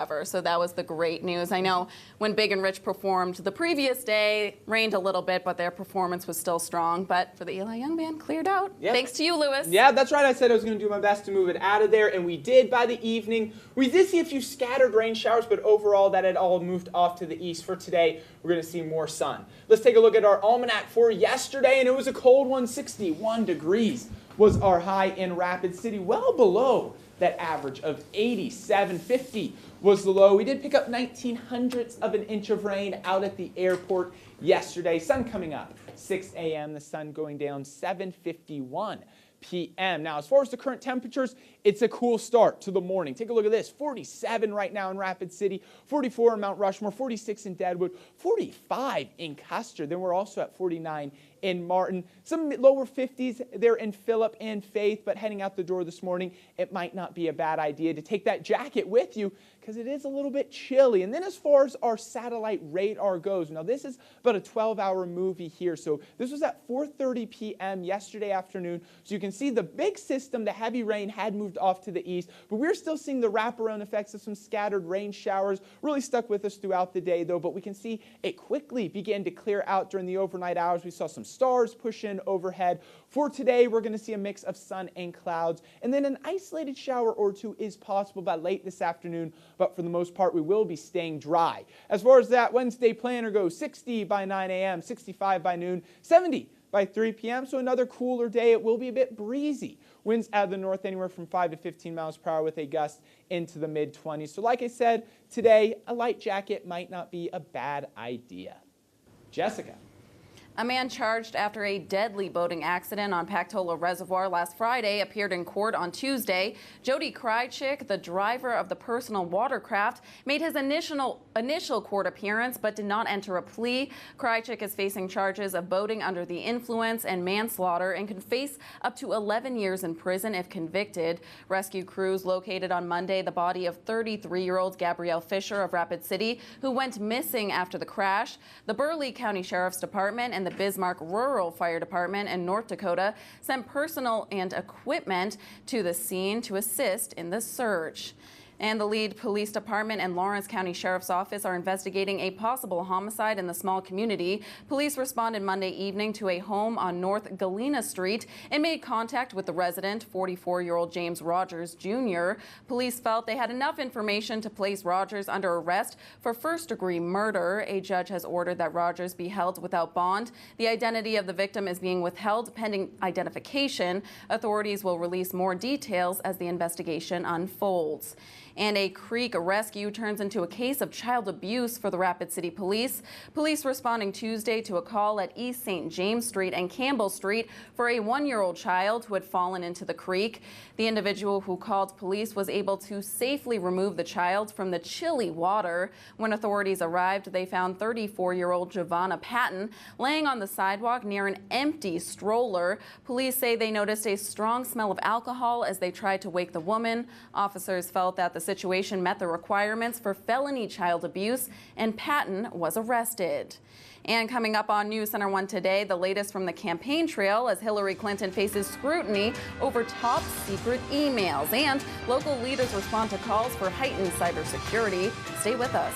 ever. So that was the great news. I know when Big and Rich performed the previous day, rained a little bit, but their performance was still strong. But for the Eli Young Band, cleared out. Yep. Thanks to you, Lewis. Yeah, that's right. I said I was going to do my best to move it out of there, and we did by the evening. We did see a few scattered rain showers, but overall that had all moved off to the east. For today, we're going to see more sun. Let's take a look at our almanac for yesterday, and it was a cold one. 61 degrees was our high in Rapid City, well below that average of 87. 50 was the low. We did pick up 0.19 of an inch of rain out at the airport yesterday. Sun coming up 6 a.m., the sun going down 7:51 p.m. Now, as far as the current temperatures, it's a cool start to the morning. Take a look at this. 47 right now in Rapid City, 44 in Mount Rushmore, 46 in Deadwood, 45 in Custer. Then we're also at 49 in Martin. Some lower 50s there in Phillip and Faith, but heading out the door this morning, it might not be a bad idea to take that jacket with you because it is a little bit chilly. And then as far as our satellite radar goes, now this is about a 12-hour movie here. So this was at 4:30 p.m. yesterday afternoon. So you can see the big system, the heavy rain had moved off to the east, but we're still seeing the wraparound effects of some scattered rain showers. Really stuck with us throughout the day though, but we can see it quickly began to clear out during the overnight hours. We saw some stars push in overhead. For today, we're going to see a mix of sun and clouds, and then an isolated shower or two is possible by late this afternoon, but for the most part, we will be staying dry. As far as that Wednesday planner goes, 60 by 9 a.m., 65 by noon, 70 by 3 p.m., so another cooler day. It will be a bit breezy. Winds out of the north anywhere from 5 to 15 miles per hour with a gust into the mid-20s. So like I said, today, a light jacket might not be a bad idea. Jessica. A man charged after a deadly boating accident on Pactola Reservoir last Friday appeared in court on Tuesday. Jody Krychik, the driver of the personal watercraft, made his initial court appearance but did not enter a plea. Krychik is facing charges of boating under the influence and manslaughter and can face up to 11 years in prison if convicted. Rescue crews located on Monday the body of 33-year-old Gabrielle Fisher of Rapid City, who went missing after the crash. The Burleigh County Sheriff's Department and the Bismarck Rural Fire Department in North Dakota sent personnel and equipment to the scene to assist in the search. And the Lead Police Department and Lawrence County Sheriff's Office are investigating a possible homicide in the small community. Police responded Monday evening to a home on North Galena Street and made contact with the resident, 44-year-old James Rogers Jr. Police felt they had enough information to place Rogers under arrest for first-degree murder. A judge has ordered that Rogers be held without bond. The identity of the victim is being withheld pending identification. Authorities will release more details as the investigation unfolds. And a creek rescue turns into a case of child abuse for the Rapid City Police. Police responding Tuesday to a call at East St. James Street and Campbell Street for a 1-year-old child who had fallen into the creek. The individual who called police was able to safely remove the child from the chilly water. When authorities arrived, they found 34-year-old Giovanna Patton laying on the sidewalk near an empty stroller. Police say they noticed a strong smell of alcohol as they tried to wake the woman. Officers felt that the situation met the requirements for felony child abuse, and Patton was arrested. And coming up on News Center 1 today, the latest from the campaign trail as Hillary Clinton faces scrutiny over top secret emails. And local leaders respond to calls for heightened cybersecurity. Stay with us.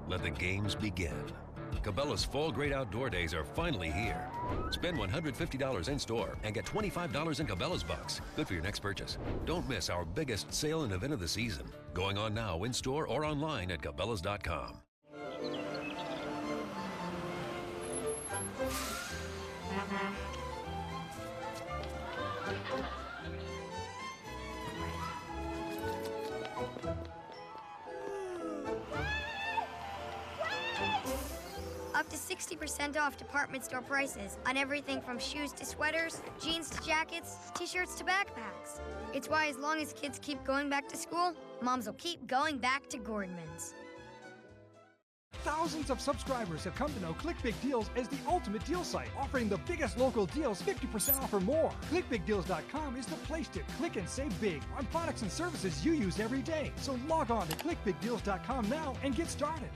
Let the games begin. Cabela's Fall Great Outdoor Days are finally here. Spend $150 in-store and get $25 in Cabela's bucks. Good for your next purchase. Don't miss our biggest sale and event of the season. Going on now in-store or online at Cabela's.com. Up to 60% off department store prices on everything from shoes to sweaters, jeans to jackets, t-shirts to backpacks. It's why as long as kids keep going back to school, moms will keep going back to Gordman's. Thousands of subscribers have come to know Click Big Deals as the ultimate deal site, offering the biggest local deals 50% off or more. ClickBigDeals.com is the place to click and save big on products and services you use every day. So log on to ClickBigDeals.com now and get started.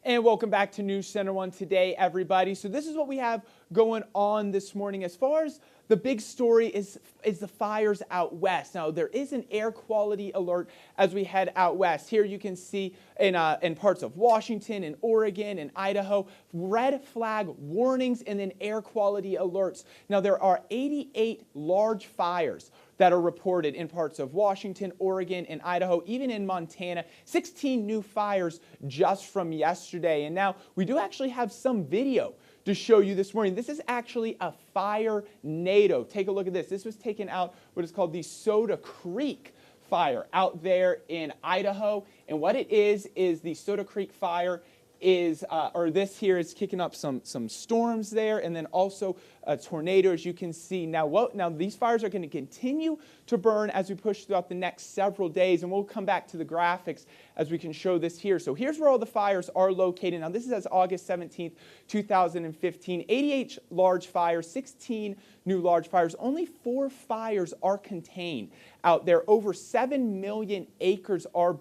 And welcome back to News Center 1 today, everybody. So this is what we have going on this morning. As far as the big story is the fires out west. Now, there is an air quality alert as we head out west. Here you can see in parts of Washington and Oregon and Idaho, red flag warnings and then air quality alerts. Now, there are 88 large fires that are reported in parts of Washington, Oregon, and Idaho, even in Montana. 16 new fires just from yesterday. And now we do actually have some video to show you this morning. This is actually a fire NATO. Take a look at this. This was taken out what is called the Soda Creek fire out there in Idaho. And what it is the Soda Creek fire is, this here is kicking up some storms there, and then also a tornado, as you can see. Now these fires are going to continue to burn as we push throughout the next several days, and we'll come back to the graphics as we can show this here. So here's where all the fires are located. Now this is as August 17th, 2015. 88 large fires, 16 new large fires. Only 4 fires are contained out there. Over 7 million acres are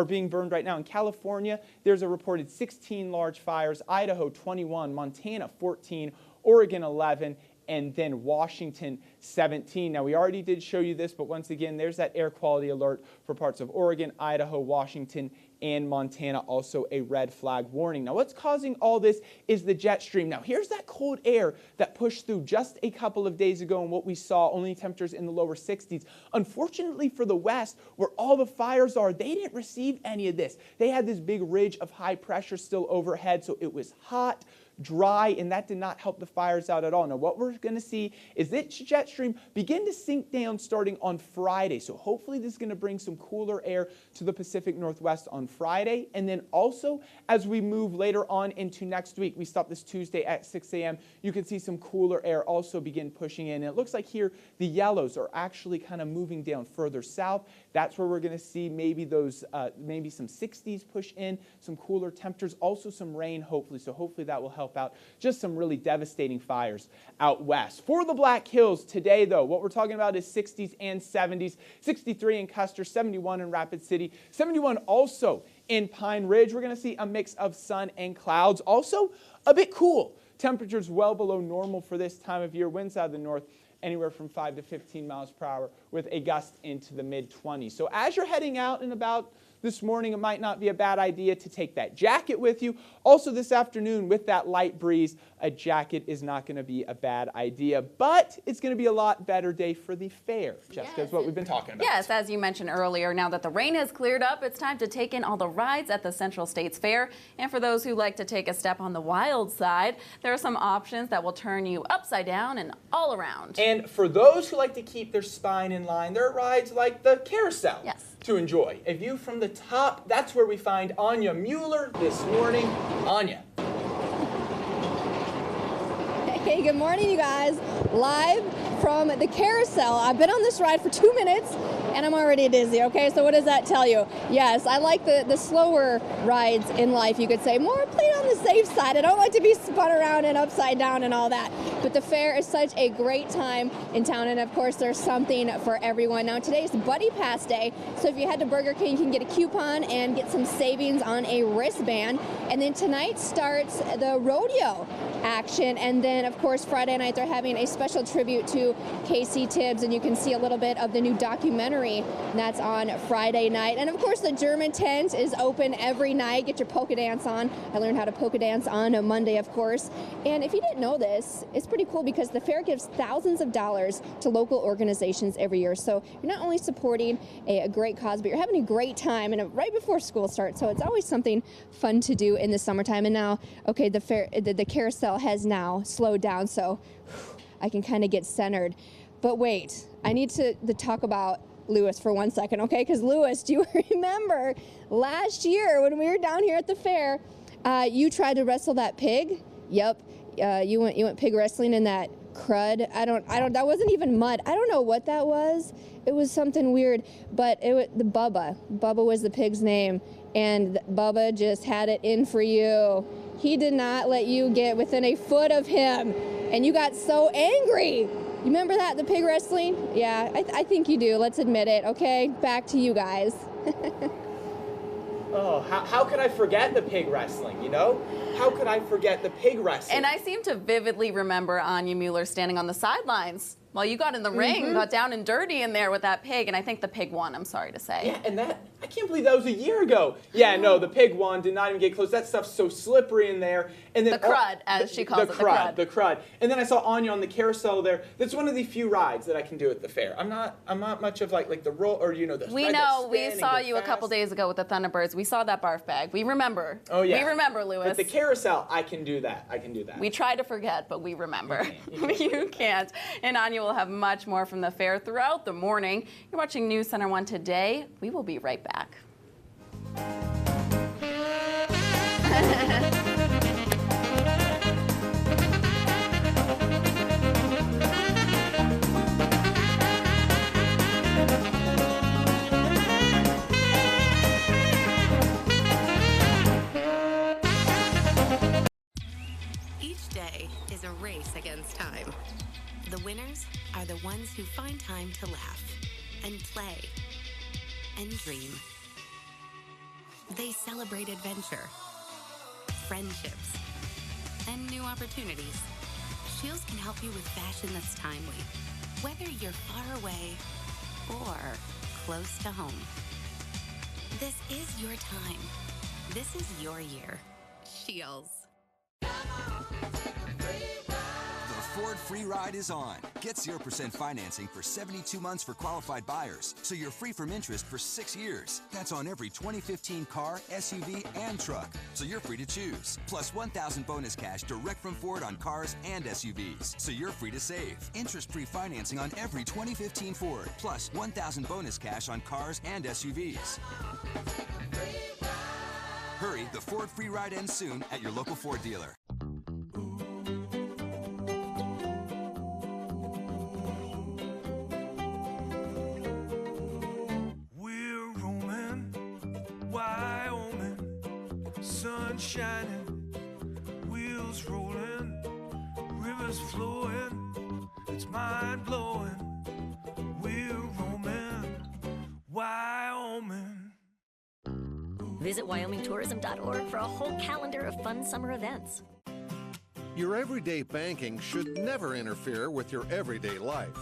being burned right now. In California, there's a reported 16 large fires, Idaho 21, Montana 14, Oregon 11, and then Washington 17. Now, we already did show you this, but once again, there's that air quality alert for parts of Oregon, Idaho, Washington, and Montana, also a red flag warning. Now, what's causing all this is the jet stream. Now, here's that cold air that pushed through just a couple of days ago, and what we saw, only temperatures in the lower 60s. Unfortunately for the west, where all the fires are, they didn't receive any of this. They had this big ridge of high pressure still overhead, so it was hot, dry, and that did not help the fires out at all. Now, what we're going to see is this jet stream begin to sink down starting on Friday. So hopefully this is going to bring some cooler air to the Pacific Northwest on Friday. And then also, as we move later on into next week, we stop this Tuesday at 6 a.m., you can see some cooler air also begin pushing in. And it looks like here the yellows are actually kind of moving down further south. That's where we're going to see maybe those, maybe some 60s push in, some cooler temperatures, also some rain hopefully. So hopefully that will help out just some really devastating fires out west. For the Black Hills today, though, what we're talking about is 60s and 70s. 63 in Custer, 71 in Rapid City, 71 also in Pine Ridge. We're going to see a mix of sun and clouds. Also a bit cool. Temperatures well below normal for this time of year. Winds out of the north anywhere from 5 to 15 miles per hour with a gust into the mid-20s. So as you're heading out and about this morning, it might not be a bad idea to take that jacket with you. Also this afternoon, with that light breeze, a jacket is not going to be a bad idea. But it's going to be a lot better day for the fair. Jessica, is what we've been talking about. Yes, as you mentioned earlier, now that the rain has cleared up, it's time to take in all the rides at the Central States Fair. And for those who like to take a step on the wild side, there are some options that will turn you upside down and all around. And for those who like to keep their spine in line, there are rides like the carousel. Yes. To enjoy. A view from the top, that's where we find Anya Mueller this morning. Anya. Hey, good morning, you guys. Live from the carousel. I've been on this ride for 2 minutes and I'm already dizzy, okay? So what does that tell you? Yes, I like the slower rides in life, you could say. More played on the safe side. I don't like to be spun around and upside down and all that. But the fair is such a great time in town, and of course there's something for everyone. Now today's Buddy Pass Day, so if you head to Burger King, you can get a coupon and get some savings on a wristband. And then tonight starts the rodeo action, and then of course Friday night they're having a special tribute to Casey Tibbs, and you can see a little bit of the new documentary, and that's on Friday night. And of course the German tent is open every night. Get your polka dance on. I learned how to polka dance on a Monday, of course. And if you didn't know this, it's pretty cool because the fair gives thousands of dollars to local organizations every year. So you're not only supporting a great cause, but you're having a great time, and right before school starts. So it's always something fun to do in the summertime. And now, okay, the carousel has now slowed down, so I can kind of get centered. But wait, I need to talk about Lewis for 1 second, okay? Because Lewis, do you remember last year when we were down here at the fair, you tried to wrestle that pig? Yep, you went pig wrestling in that crud. That wasn't even mud. I don't know what that was. It was something weird, but Bubba was the pig's name, and Bubba just had it in for you. He did not let you get within a foot of him, and you got so angry. You remember that, the pig wrestling? Yeah, I think you do. Let's admit it, okay? Back to you guys. Oh, how could I forget the pig wrestling, you know? How could I forget the pig wrestling? And I seem to vividly remember Anya Mueller standing on the sidelines while you got in the ring, got down and dirty in there with that pig, and I think the pig won, I'm sorry to say. Yeah, and I can't believe that was a year ago. Yeah, no, the pig won, did not even get close. That stuff's so slippery in there. And then The crud, as she calls it, the crud. The crud. And then I saw Anya on the carousel there. That's one of the few rides that I can do at the fair. I'm not much of like the roll, or you know, the We ride know, that we spin saw and go you a couple fast. days ago with the Thunderbirds. We saw that barf bag. We remember. Oh yeah. We remember, Lewis. But the carousel, I can do that. I can do that. We try to forget, but we remember. You can't. And Anya will have much more from the fair throughout the morning. You're watching News Center 1 Today. We will be right back. Each day is a race against time. The winners are the ones who find time to laugh and play and dream. They celebrate adventure, friendships, and new opportunities. Shields can help you with fashion that's timely, whether you're far away or close to home. This is your time. This is your year. Shields. The Ford Free Ride is on. Get 0% financing for 72 months for qualified buyers, so you're free from interest for 6 years. That's on every 2015 car, SUV, and truck, so you're free to choose. Plus $1,000 bonus cash direct from Ford on cars and SUVs, so you're free to save. Interest-free financing on every 2015 Ford, plus $1,000 bonus cash on cars and SUVs. Hurry, the Ford Free Ride ends soon at your local Ford dealer. We're roaming, Wyoming, sun shining, wheels rolling, rivers flowing, it's mind blowing. We're roaming, Wyoming. Visit WyomingTourism.org for a whole calendar of fun summer events. Your everyday banking should never interfere with your everyday life.